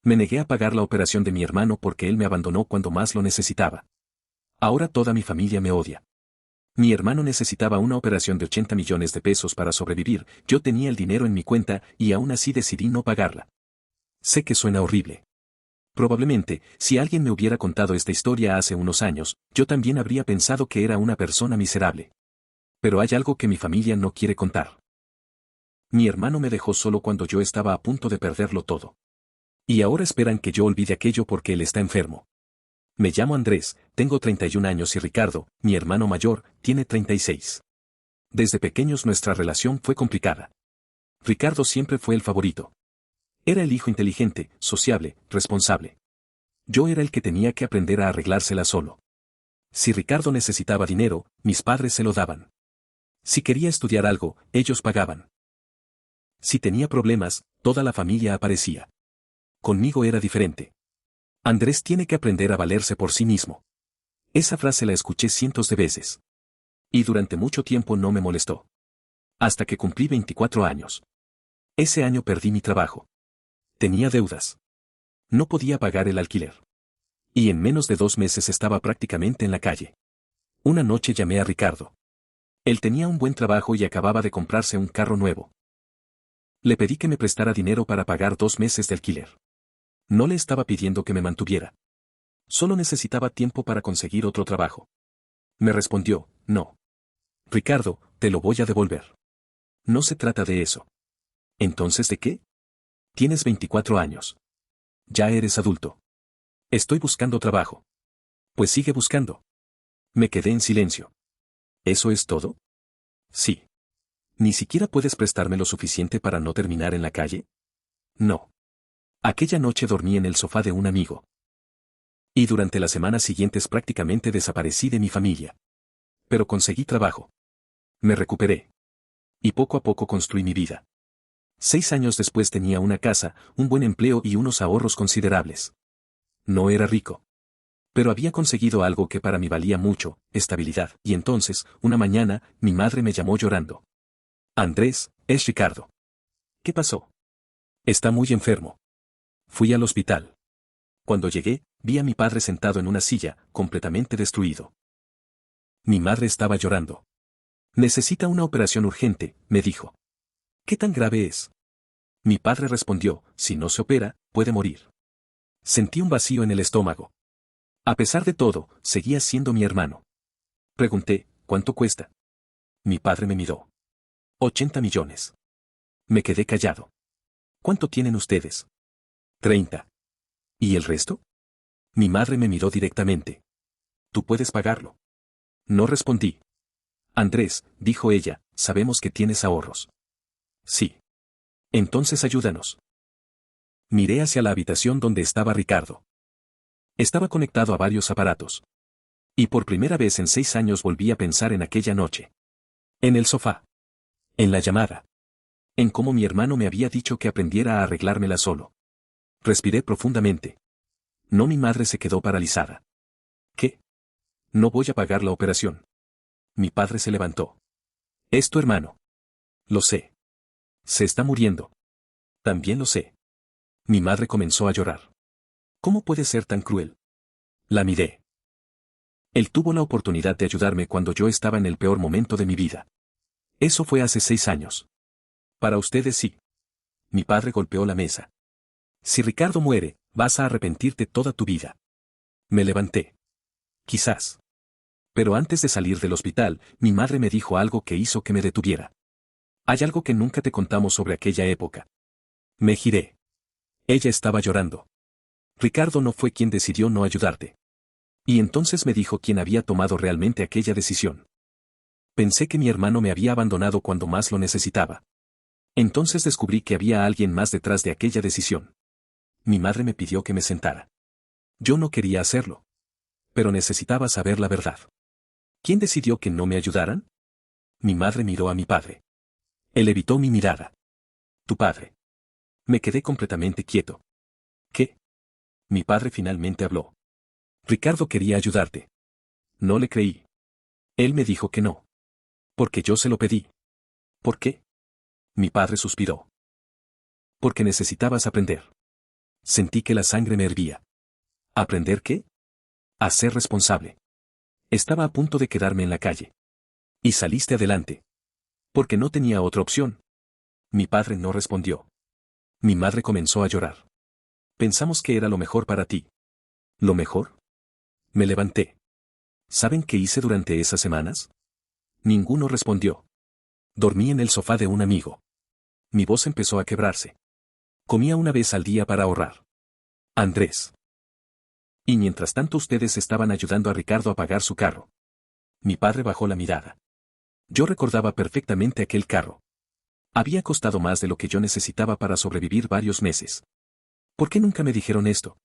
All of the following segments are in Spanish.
Me negué a pagar la operación de mi hermano porque él me abandonó cuando más lo necesitaba. Ahora toda mi familia me odia. Mi hermano necesitaba una operación de 80 millones de pesos para sobrevivir, yo tenía el dinero en mi cuenta y aún así decidí no pagarla. Sé que suena horrible. Probablemente, si alguien me hubiera contado esta historia hace unos años, yo también habría pensado que era una persona miserable. Pero hay algo que mi familia no quiere contar. Mi hermano me dejó solo cuando yo estaba a punto de perderlo todo. Y ahora esperan que yo olvide aquello porque él está enfermo. Me llamo Andrés, tengo 31 años y Ricardo, mi hermano mayor, tiene 36. Desde pequeños nuestra relación fue complicada. Ricardo siempre fue el favorito. Era el hijo inteligente, sociable, responsable. Yo era el que tenía que aprender a arreglársela solo. Si Ricardo necesitaba dinero, mis padres se lo daban. Si quería estudiar algo, ellos pagaban. Si tenía problemas, toda la familia aparecía. Conmigo era diferente. Andrés tiene que aprender a valerse por sí mismo. Esa frase la escuché cientos de veces. Y durante mucho tiempo no me molestó. Hasta que cumplí 24 años. Ese año perdí mi trabajo. Tenía deudas. No podía pagar el alquiler. Y en menos de 2 meses estaba prácticamente en la calle. Una noche llamé a Ricardo. Él tenía un buen trabajo y acababa de comprarse un carro nuevo. Le pedí que me prestara dinero para pagar 2 meses de alquiler. No le estaba pidiendo que me mantuviera. Solo necesitaba tiempo para conseguir otro trabajo. Me respondió, no. Ricardo, te lo voy a devolver. No se trata de eso. ¿Entonces de qué? Tienes 24 años. Ya eres adulto. Estoy buscando trabajo. Pues sigue buscando. Me quedé en silencio. ¿Eso es todo? Sí. ¿Ni siquiera puedes prestarme lo suficiente para no terminar en la calle? No. Aquella noche dormí en el sofá de un amigo. Y durante las semanas siguientes prácticamente desaparecí de mi familia. Pero conseguí trabajo. Me recuperé. Y poco a poco construí mi vida. 6 años después tenía una casa, un buen empleo y unos ahorros considerables. No era rico. Pero había conseguido algo que para mí valía mucho, estabilidad. Y entonces, una mañana, mi madre me llamó llorando. Andrés, es Ricardo. ¿Qué pasó? Está muy enfermo. Fui al hospital. Cuando llegué, vi a mi padre sentado en una silla, completamente destruido. Mi madre estaba llorando. Necesita una operación urgente, me dijo. ¿Qué tan grave es? Mi padre respondió, si no se opera, puede morir. Sentí un vacío en el estómago. A pesar de todo, seguía siendo mi hermano. Pregunté, ¿cuánto cuesta? Mi padre me miró. 80 millones. Me quedé callado. ¿Cuánto tienen ustedes? 30. ¿Y el resto? Mi madre me miró directamente. Tú puedes pagarlo. No respondí. Andrés, dijo ella, sabemos que tienes ahorros. Sí. Entonces ayúdanos. Miré hacia la habitación donde estaba Ricardo. Estaba conectado a varios aparatos. Y por primera vez en 6 años volví a pensar en aquella noche. En el sofá. En la llamada. En cómo mi hermano me había dicho que aprendiera a arreglármela solo. Respiré profundamente. No, mi madre se quedó paralizada. ¿Qué? No voy a pagar la operación. Mi padre se levantó. Es tu hermano. Lo sé. Se está muriendo. También lo sé. Mi madre comenzó a llorar. ¿Cómo puede ser tan cruel? La miré. Él tuvo la oportunidad de ayudarme cuando yo estaba en el peor momento de mi vida. Eso fue hace 6 años. Para ustedes sí. Mi padre golpeó la mesa. Si Ricardo muere, vas a arrepentirte toda tu vida. Me levanté. Quizás. Pero antes de salir del hospital, mi madre me dijo algo que hizo que me detuviera. Hay algo que nunca te contamos sobre aquella época. Me giré. Ella estaba llorando. Ricardo no fue quien decidió no ayudarte. Y entonces me dijo quién había tomado realmente aquella decisión. Pensé que mi hermano me había abandonado cuando más lo necesitaba. Entonces descubrí que había alguien más detrás de aquella decisión. Mi madre me pidió que me sentara. Yo no quería hacerlo. Pero necesitaba saber la verdad. ¿Quién decidió que no me ayudaran? Mi madre miró a mi padre. Él evitó mi mirada. Tu padre. Me quedé completamente quieto. ¿Qué? Mi padre finalmente habló. Ricardo quería ayudarte. No le creí. Él me dijo que no. Porque yo se lo pedí. ¿Por qué? Mi padre suspiró. Porque necesitabas aprender. Sentí que la sangre me hervía. ¿Aprender qué? A ser responsable. Estaba a punto de quedarme en la calle. Y saliste adelante. Porque no tenía otra opción. Mi padre no respondió. Mi madre comenzó a llorar. Pensamos que era lo mejor para ti. ¿Lo mejor? Me levanté. ¿Saben qué hice durante esas semanas? Ninguno respondió. Dormí en el sofá de un amigo. Mi voz empezó a quebrarse. Comía una vez al día para ahorrar. Andrés. Y mientras tanto ustedes estaban ayudando a Ricardo a pagar su carro. Mi padre bajó la mirada. Yo recordaba perfectamente aquel carro. Había costado más de lo que yo necesitaba para sobrevivir varios meses. ¿Por qué nunca me dijeron esto?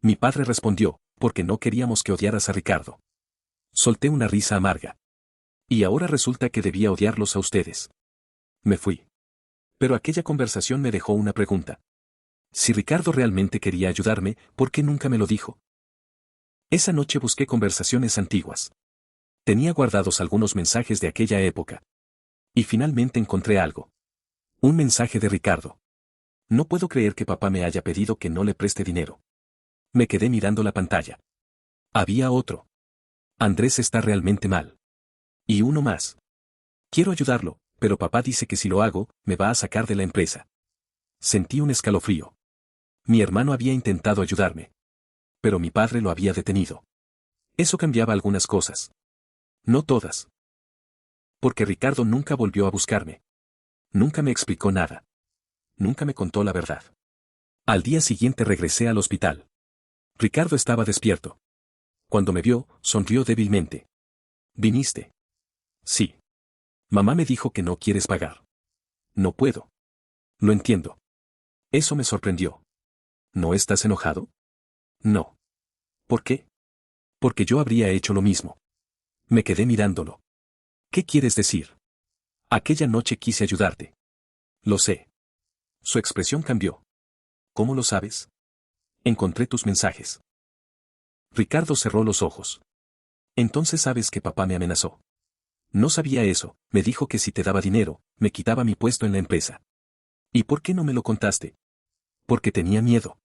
Mi padre respondió, porque no queríamos que odiaras a Ricardo. Solté una risa amarga. Y ahora resulta que debía odiarlos a ustedes. Me fui. Pero aquella conversación me dejó una pregunta. Si Ricardo realmente quería ayudarme, ¿por qué nunca me lo dijo? Esa noche busqué conversaciones antiguas. Tenía guardados algunos mensajes de aquella época. Y finalmente encontré algo. Un mensaje de Ricardo. No puedo creer que papá me haya pedido que no le preste dinero. Me quedé mirando la pantalla. Había otro. Andrés está realmente mal. Y uno más. Quiero ayudarlo, pero papá dice que si lo hago, me va a sacar de la empresa. Sentí un escalofrío. Mi hermano había intentado ayudarme. Pero mi padre lo había detenido. Eso cambiaba algunas cosas. No todas. Porque Ricardo nunca volvió a buscarme. Nunca me explicó nada. Nunca me contó la verdad. Al día siguiente regresé al hospital. Ricardo estaba despierto. Cuando me vio, sonrió débilmente. ¿Viniste? Sí. Mamá me dijo que no quieres pagar. No puedo. Lo entiendo. Eso me sorprendió. ¿No estás enojado? No. ¿Por qué? Porque yo habría hecho lo mismo. Me quedé mirándolo. ¿Qué quieres decir? Aquella noche quise ayudarte. Lo sé. Su expresión cambió. ¿Cómo lo sabes? Encontré tus mensajes. Ricardo cerró los ojos. Entonces sabes que papá me amenazó. No sabía eso, me dijo que si te daba dinero, me quitaba mi puesto en la empresa. ¿Y por qué no me lo contaste? Porque tenía miedo.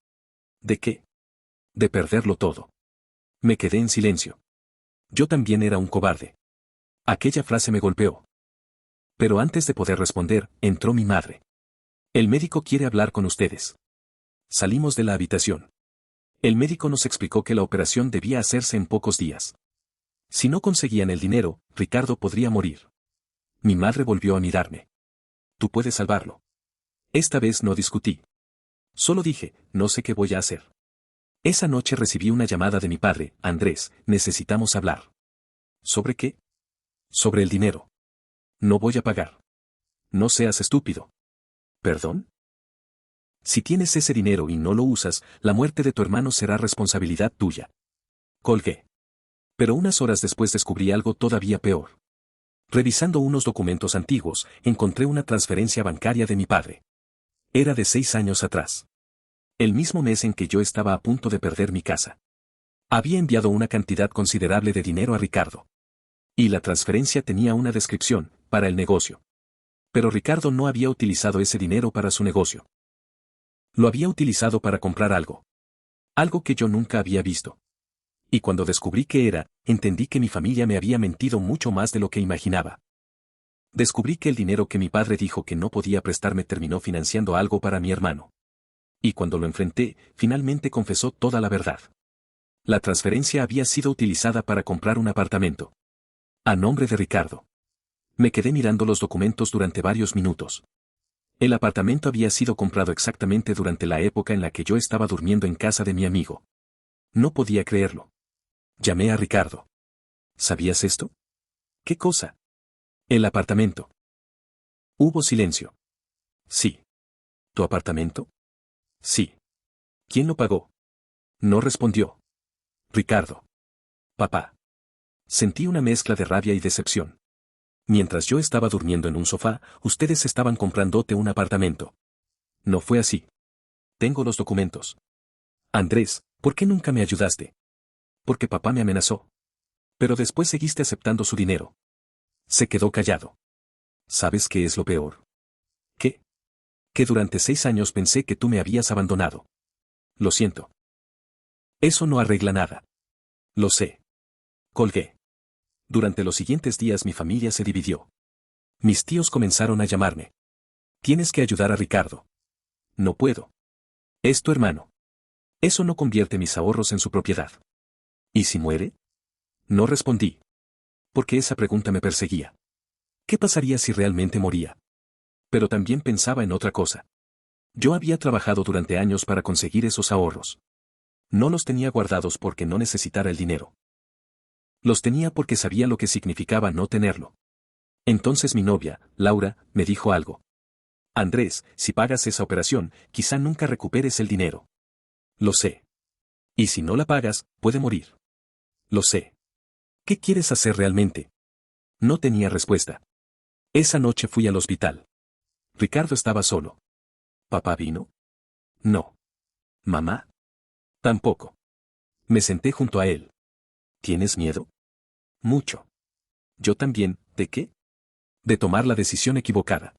¿De qué? De perderlo todo. Me quedé en silencio. Yo también era un cobarde. Aquella frase me golpeó. Pero antes de poder responder, entró mi madre. El médico quiere hablar con ustedes. Salimos de la habitación. El médico nos explicó que la operación debía hacerse en pocos días. Si no conseguían el dinero, Ricardo podría morir. Mi madre volvió a mirarme. Tú puedes salvarlo. Esta vez no discutí. Solo dije, no sé qué voy a hacer. Esa noche recibí una llamada de mi padre, Andrés, necesitamos hablar. ¿Sobre qué? Sobre el dinero. No voy a pagar. No seas estúpido. ¿Perdón? Si tienes ese dinero y no lo usas, la muerte de tu hermano será responsabilidad tuya. Colgué. Pero unas horas después descubrí algo todavía peor. Revisando unos documentos antiguos, encontré una transferencia bancaria de mi padre. Era de 6 años atrás. El mismo mes en que yo estaba a punto de perder mi casa. Había enviado una cantidad considerable de dinero a Ricardo. Y la transferencia tenía una descripción, para el negocio. Pero Ricardo no había utilizado ese dinero para su negocio. Lo había utilizado para comprar algo. Algo que yo nunca había visto. Y cuando descubrí qué era, entendí que mi familia me había mentido mucho más de lo que imaginaba. Descubrí que el dinero que mi padre dijo que no podía prestarme terminó financiando algo para mi hermano. Y cuando lo enfrenté, finalmente confesó toda la verdad. La transferencia había sido utilizada para comprar un apartamento. A nombre de Ricardo. Me quedé mirando los documentos durante varios minutos. El apartamento había sido comprado exactamente durante la época en la que yo estaba durmiendo en casa de mi amigo. No podía creerlo. Llamé a Ricardo. ¿Sabías esto? ¿Qué cosa? El apartamento. Hubo silencio. Sí. ¿Tu apartamento? Sí. ¿Quién lo pagó? No respondió. Ricardo. Papá. Sentí una mezcla de rabia y decepción. Mientras yo estaba durmiendo en un sofá, ustedes estaban comprándote un apartamento. No fue así. Tengo los documentos. Andrés, ¿por qué nunca me ayudaste? Porque papá me amenazó. Pero después seguiste aceptando su dinero. Se quedó callado. ¿Sabes qué es lo peor? ¿Qué? Que durante 6 años pensé que tú me habías abandonado. Lo siento. Eso no arregla nada. Lo sé. Colgué. Durante los siguientes días mi familia se dividió. Mis tíos comenzaron a llamarme. Tienes que ayudar a Ricardo. No puedo. Es tu hermano. Eso no convierte mis ahorros en su propiedad. ¿Y si muere? No respondí. Porque esa pregunta me perseguía. ¿Qué pasaría si realmente moría? Pero también pensaba en otra cosa. Yo había trabajado durante años para conseguir esos ahorros. No los tenía guardados porque no necesitara el dinero. Los tenía porque sabía lo que significaba no tenerlo. Entonces mi novia, Laura, me dijo algo. Andrés, si pagas esa operación, quizá nunca recuperes el dinero. Lo sé. Y si no la pagas, puede morir. Lo sé. ¿Qué quieres hacer realmente? No tenía respuesta. Esa noche fui al hospital. Ricardo estaba solo. ¿Papá vino? No. ¿Mamá? Tampoco. Me senté junto a él. ¿Tienes miedo? Mucho. Yo también, ¿de qué? De tomar la decisión equivocada.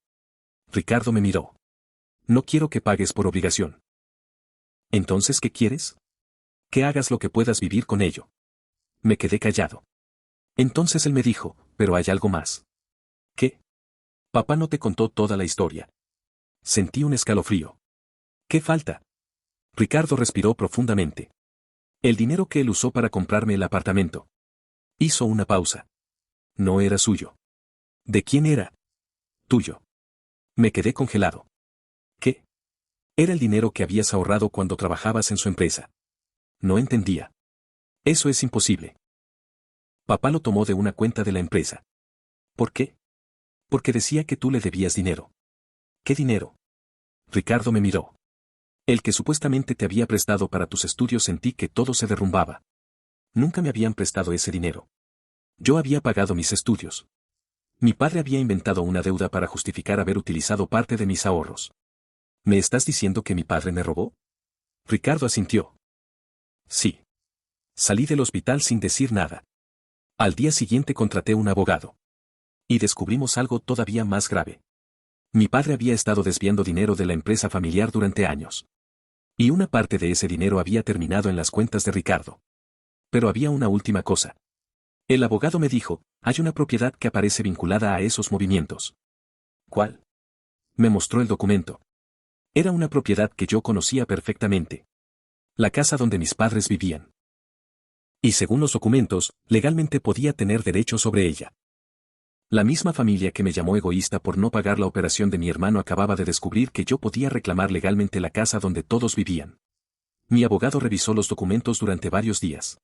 Ricardo me miró. No quiero que pagues por obligación. ¿Entonces qué quieres? Que hagas lo que puedas vivir con ello. Me quedé callado. Entonces él me dijo, pero hay algo más. ¿Qué? Papá no te contó toda la historia. Sentí un escalofrío. ¿Qué falta? Ricardo respiró profundamente. El dinero que él usó para comprarme el apartamento. Hizo una pausa. No era suyo. ¿De quién era? Tuyo. Me quedé congelado. ¿Qué? Era el dinero que habías ahorrado cuando trabajabas en su empresa. No entendía. Eso es imposible. Papá lo tomó de una cuenta de la empresa. ¿Por qué? Porque decía que tú le debías dinero. ¿Qué dinero? Ricardo me miró. El que supuestamente te había prestado para tus estudios. Sentí que todo se derrumbaba. Nunca me habían prestado ese dinero. Yo había pagado mis estudios. Mi padre había inventado una deuda para justificar haber utilizado parte de mis ahorros. ¿Me estás diciendo que mi padre me robó? Ricardo asintió. Sí. Salí del hospital sin decir nada. Al día siguiente contraté un abogado. Y descubrimos algo todavía más grave. Mi padre había estado desviando dinero de la empresa familiar durante años. Y una parte de ese dinero había terminado en las cuentas de Ricardo. Pero había una última cosa. El abogado me dijo, hay una propiedad que aparece vinculada a esos movimientos. ¿Cuál? Me mostró el documento. Era una propiedad que yo conocía perfectamente. La casa donde mis padres vivían. Y según los documentos, legalmente podía tener derecho sobre ella. La misma familia que me llamó egoísta por no pagar la operación de mi hermano acababa de descubrir que yo podía reclamar legalmente la casa donde todos vivían. Mi abogado revisó los documentos durante varios días.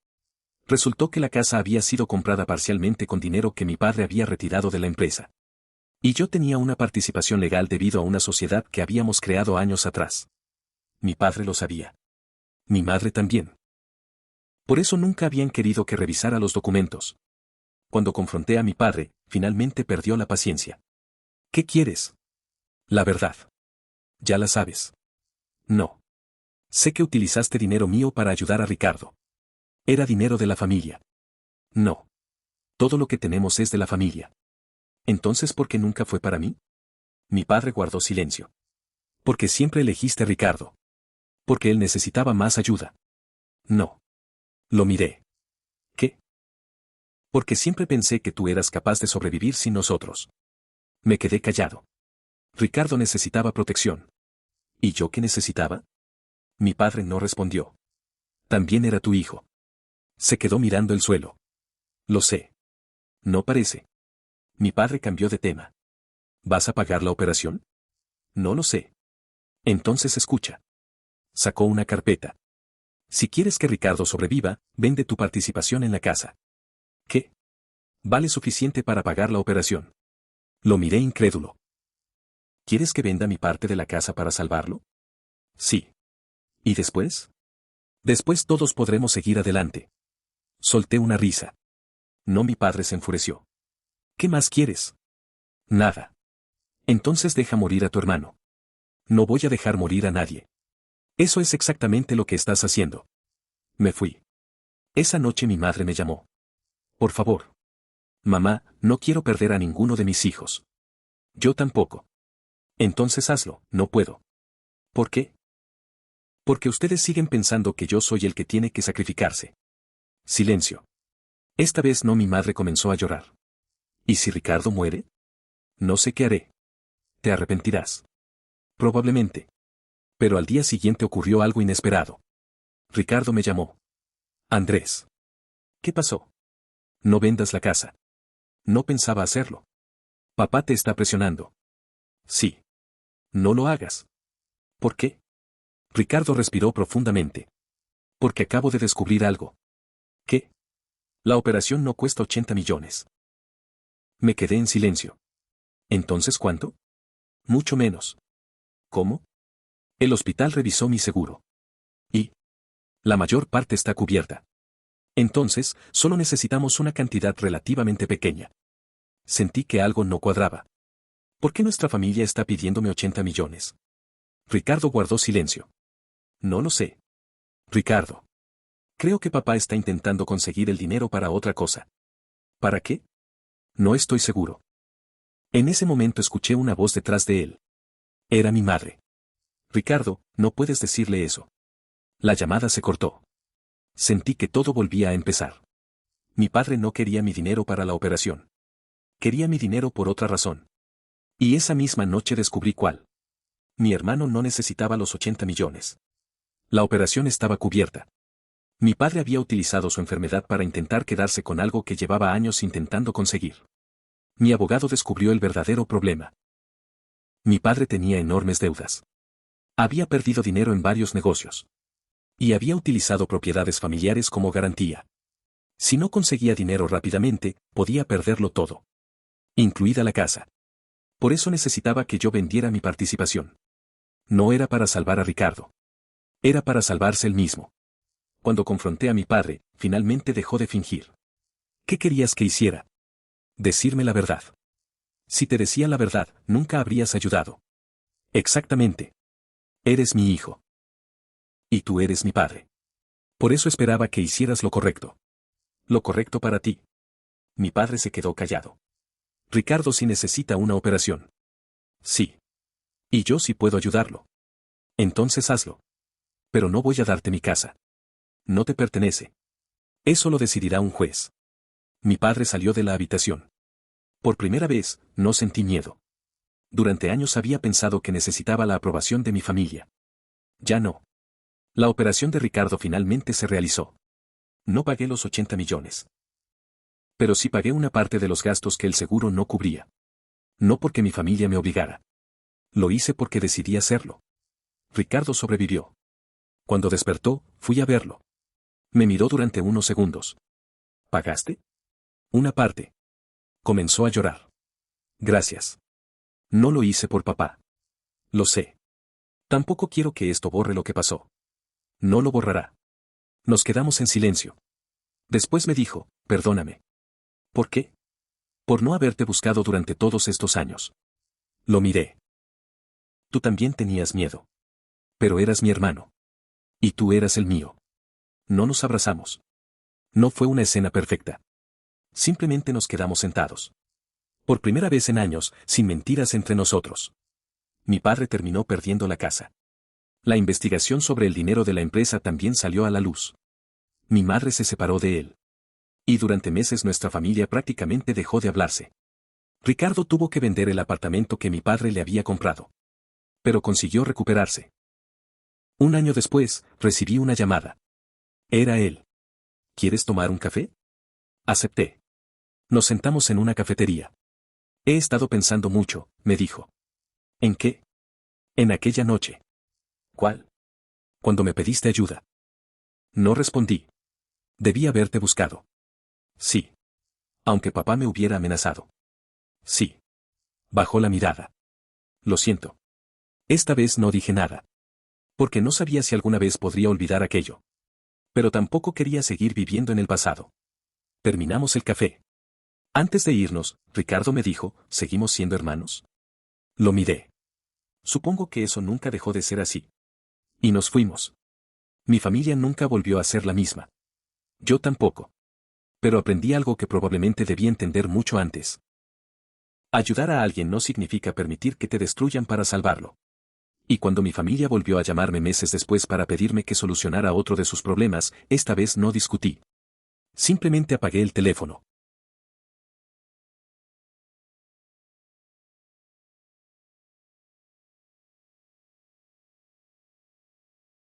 Resultó que la casa había sido comprada parcialmente con dinero que mi padre había retirado de la empresa. Y yo tenía una participación legal debido a una sociedad que habíamos creado años atrás. Mi padre lo sabía. Mi madre también. Por eso nunca habían querido que revisara los documentos. Cuando confronté a mi padre, finalmente perdió la paciencia. ¿Qué quieres? La verdad. Ya la sabes. No. Sé que utilizaste dinero mío para ayudar a Ricardo. Era dinero de la familia. No. Todo lo que tenemos es de la familia. Entonces, ¿por qué nunca fue para mí? Mi padre guardó silencio. Porque siempre elegiste a Ricardo. Porque él necesitaba más ayuda. No. Lo miré. ¿Qué? Porque siempre pensé que tú eras capaz de sobrevivir sin nosotros. Me quedé callado. Ricardo necesitaba protección. ¿Y yo qué necesitaba? Mi padre no respondió. También era tu hijo. Se quedó mirando el suelo. Lo sé. No parece. Mi padre cambió de tema. ¿Vas a pagar la operación? No lo sé. Entonces escucha. Sacó una carpeta. Si quieres que Ricardo sobreviva, vende tu participación en la casa. ¿Qué? Vale suficiente para pagar la operación. Lo miré incrédulo. ¿Quieres que venda mi parte de la casa para salvarlo? Sí. ¿Y después? Después todos podremos seguir adelante. Solté una risa. No, mi padre se enfureció. ¿Qué más quieres? Nada. Entonces deja morir a tu hermano. No voy a dejar morir a nadie. Eso es exactamente lo que estás haciendo. Me fui. Esa noche mi madre me llamó. Por favor. Mamá, no quiero perder a ninguno de mis hijos. Yo tampoco. Entonces hazlo, no puedo. ¿Por qué? Porque ustedes siguen pensando que yo soy el que tiene que sacrificarse. Silencio. Esta vez no, mi madre comenzó a llorar. ¿Y si Ricardo muere? No sé qué haré. Te arrepentirás. Probablemente. Pero al día siguiente ocurrió algo inesperado. Ricardo me llamó. Andrés. ¿Qué pasó? No vendas la casa. No pensaba hacerlo. Papá te está presionando. Sí. No lo hagas. ¿Por qué? Ricardo respiró profundamente. Porque acabo de descubrir algo. ¿Qué? La operación no cuesta 80 millones. Me quedé en silencio. ¿Entonces cuánto? Mucho menos. ¿Cómo? El hospital revisó mi seguro. Y la mayor parte está cubierta. Entonces, solo necesitamos una cantidad relativamente pequeña. Sentí que algo no cuadraba. ¿Por qué nuestra familia está pidiéndome 80 millones? Ricardo guardó silencio. No lo sé. Ricardo. Creo que papá está intentando conseguir el dinero para otra cosa. ¿Para qué? No estoy seguro. En ese momento escuché una voz detrás de él. Era mi madre. Ricardo, no puedes decirle eso. La llamada se cortó. Sentí que todo volvía a empezar. Mi padre no quería mi dinero para la operación. Quería mi dinero por otra razón. Y esa misma noche descubrí cuál. Mi hermano no necesitaba los 80 millones. La operación estaba cubierta. Mi padre había utilizado su enfermedad para intentar quedarse con algo que llevaba años intentando conseguir. Mi abogado descubrió el verdadero problema. Mi padre tenía enormes deudas. Había perdido dinero en varios negocios. Y había utilizado propiedades familiares como garantía. Si no conseguía dinero rápidamente, podía perderlo todo. Incluida la casa. Por eso necesitaba que yo vendiera mi participación. No era para salvar a Ricardo. Era para salvarse él mismo. Cuando confronté a mi padre, finalmente dejó de fingir. ¿Qué querías que hiciera? Decirme la verdad. Si te decía la verdad, nunca habrías ayudado. Exactamente. Eres mi hijo. Y tú eres mi padre. Por eso esperaba que hicieras lo correcto. Lo correcto para ti. Mi padre se quedó callado. Ricardo sí necesita una operación. Sí. Y yo sí puedo ayudarlo. Entonces hazlo. Pero no voy a darte mi casa. No te pertenece. Eso lo decidirá un juez. Mi padre salió de la habitación. Por primera vez, no sentí miedo. Durante años había pensado que necesitaba la aprobación de mi familia. Ya no. La operación de Ricardo finalmente se realizó. No pagué los 80 millones. Pero sí pagué una parte de los gastos que el seguro no cubría. No porque mi familia me obligara. Lo hice porque decidí hacerlo. Ricardo sobrevivió. Cuando despertó, fui a verlo. Me miró durante unos segundos. ¿Pagaste? Una parte. Comenzó a llorar. Gracias. No lo hice por papá. Lo sé. Tampoco quiero que esto borre lo que pasó. No lo borrará. Nos quedamos en silencio. Después me dijo, perdóname. ¿Por qué? Por no haberte buscado durante todos estos años. Lo miré. Tú también tenías miedo. Pero eras mi hermano. Y tú eras el mío. No nos abrazamos. No fue una escena perfecta. Simplemente nos quedamos sentados. Por primera vez en años, sin mentiras entre nosotros. Mi padre terminó perdiendo la casa. La investigación sobre el dinero de la empresa también salió a la luz. Mi madre se separó de él. Y durante meses nuestra familia prácticamente dejó de hablarse. Ricardo tuvo que vender el apartamento que mi padre le había comprado. Pero consiguió recuperarse. Un año después, recibí una llamada. Era él. ¿Quieres tomar un café? Acepté. Nos sentamos en una cafetería. He estado pensando mucho, me dijo. ¿En qué? En aquella noche. ¿Cuál? Cuando me pediste ayuda. No respondí. Debí haberte buscado. Sí. Aunque papá me hubiera amenazado. Sí. Bajó la mirada. Lo siento. Esta vez no dije nada. Porque no sabía si alguna vez podría olvidar aquello. Pero tampoco quería seguir viviendo en el pasado. Terminamos el café. Antes de irnos, Ricardo me dijo, ¿seguimos siendo hermanos? Lo miré. Supongo que eso nunca dejó de ser así. Y nos fuimos. Mi familia nunca volvió a ser la misma. Yo tampoco. Pero aprendí algo que probablemente debí entender mucho antes. Ayudar a alguien no significa permitir que te destruyan para salvarlo. Y cuando mi familia volvió a llamarme meses después para pedirme que solucionara otro de sus problemas, esta vez no discutí. Simplemente apagué el teléfono.